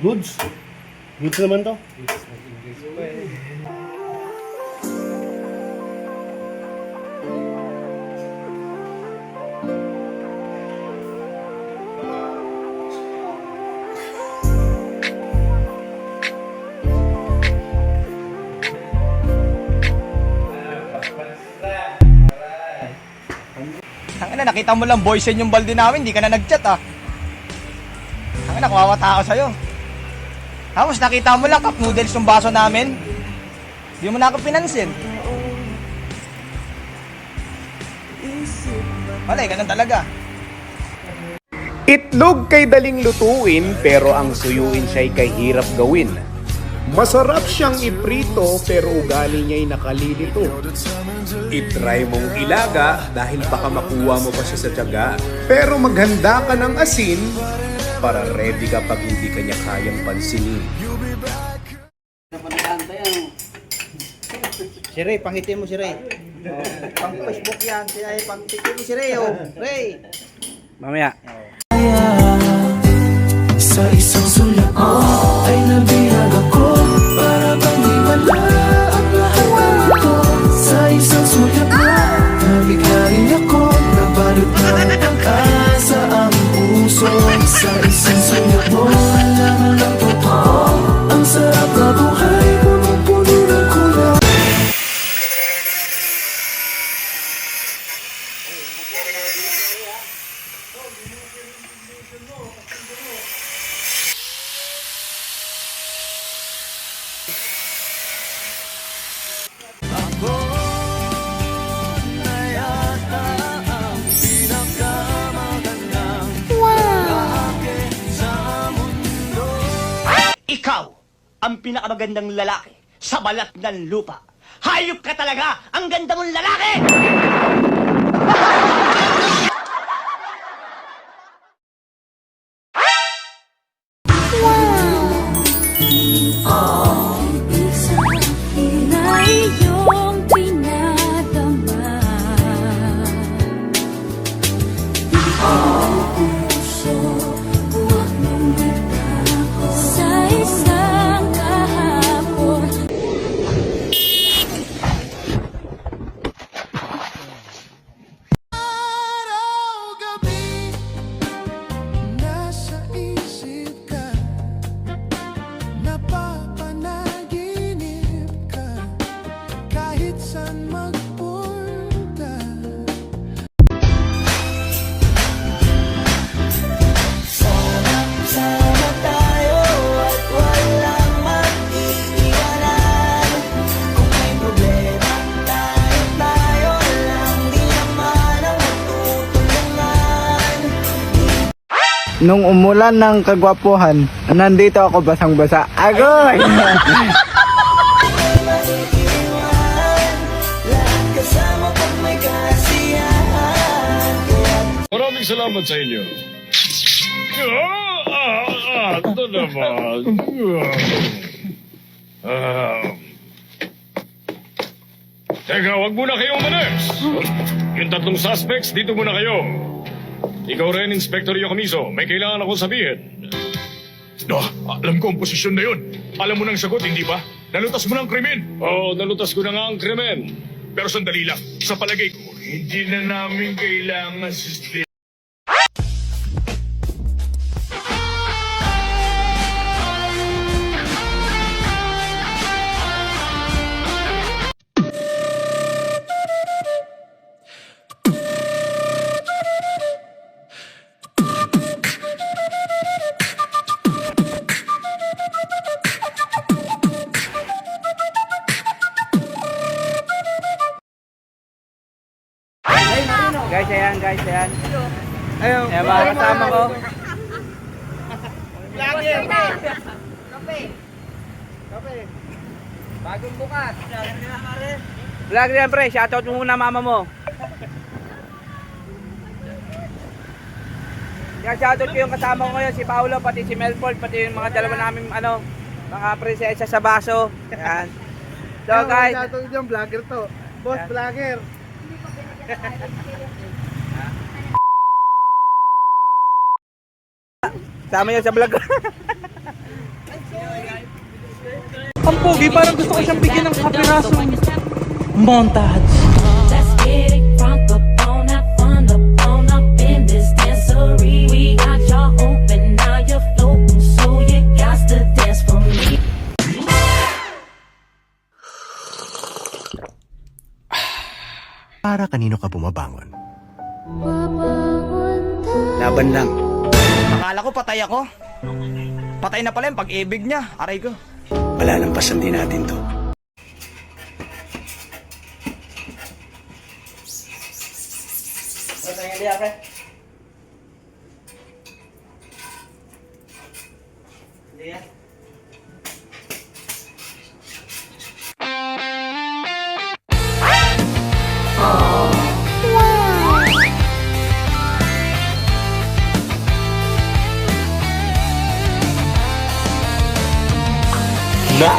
Goods. Goods naman to. Tangina, nakita mo lang boysen yung balde namin, hindi ka na nag-chat ah. Tangina, kuwawata ako sa'yo. Tapos nakita mo lang cup noodles yung baso namin. Hindi mo na ako pinansin. Wala, ganun talaga. Itlog kay daling lutuin pero ang suyuin siya'y kahirap gawin. Masarap siyang iprito pero ugali niya'y nakalilito. I-try mong ilaga dahil baka makuha mo pa siya sa tiyaga. Pero maghanda ka ng asin para ready ka pag hindi ka niya kayang pansinin. Si Ray, pangiti mo si Ray. Pang Facebook yan, pangiti mo si Ray oh. Ray! Mamaya. Sa isang sulat mo ay nabihag ako para bang di wala ang lahat ng ito. Sa isang sulat mo nabigla rin ako, nabalot na ng pag-asa ang puso. Sa isang sulat mo nalaman ng totoo, ang sarap na buhay punong-puno ng kulay. Ikaw ang pinakamagandang lalaki sa balat ng lupa. Hayop ka talaga! Ang ganda mong lalaki! Na iyong pinadama ang puso, huwag mong nagtago sa isang kahapon. Araw-gabi nasa isip ka, napapanaginip ka, kahit saan magpunta. Sama tayo at walang mag-iiwanan. Kung may problema, tayo lang, di naman ang magtutulungan. Nung umulan ng kagwapuhan, nandito ako basang-basa. Agoy! Lahat kasama pag may kasiyahan. Maraming salamat sa inyo. Ito naman. Teka, wag muna kayong umalis. Yung tatlong suspects, dito muna kayo. Ikaw rin, Inspector Yocomizo. May kailangan akong sabihin. Alam ko ang posisyon na yun. Alam mo nang sagot, hindi ba? Nalutas mo ng krimen. Oo, nalutas ko na nga ang krimen. Pero sandali lang, sa palagay ko, hindi na namin kailangan sustain. Guys, ayan. Ayun, mga kasama ko. Bagong bukas. Vlog yan pre, shoutout mo muna mama mo. Yan, shoutout ko yung kasama ko ngayon, si Paolo, pati si Melford, pati yung mga dalawa namin, mga prinsesa sa baso. Yan. So guys. Shoutout yung vlogger to. Boss Yan. vlogger. Sama yun sa vlog. Ang pogi, parang gusto ko siyang bigyan ng kapirasong montage. Let's get it crunk up up in this dancery. We got y'all open, now you're floating, so you got to dance for me. Para kanino ka bumabangon? Laban lang. Akala ko patay ako. Patay na pala yung pag-ibig niya. Aray ko. Palalampasan din natin to. Na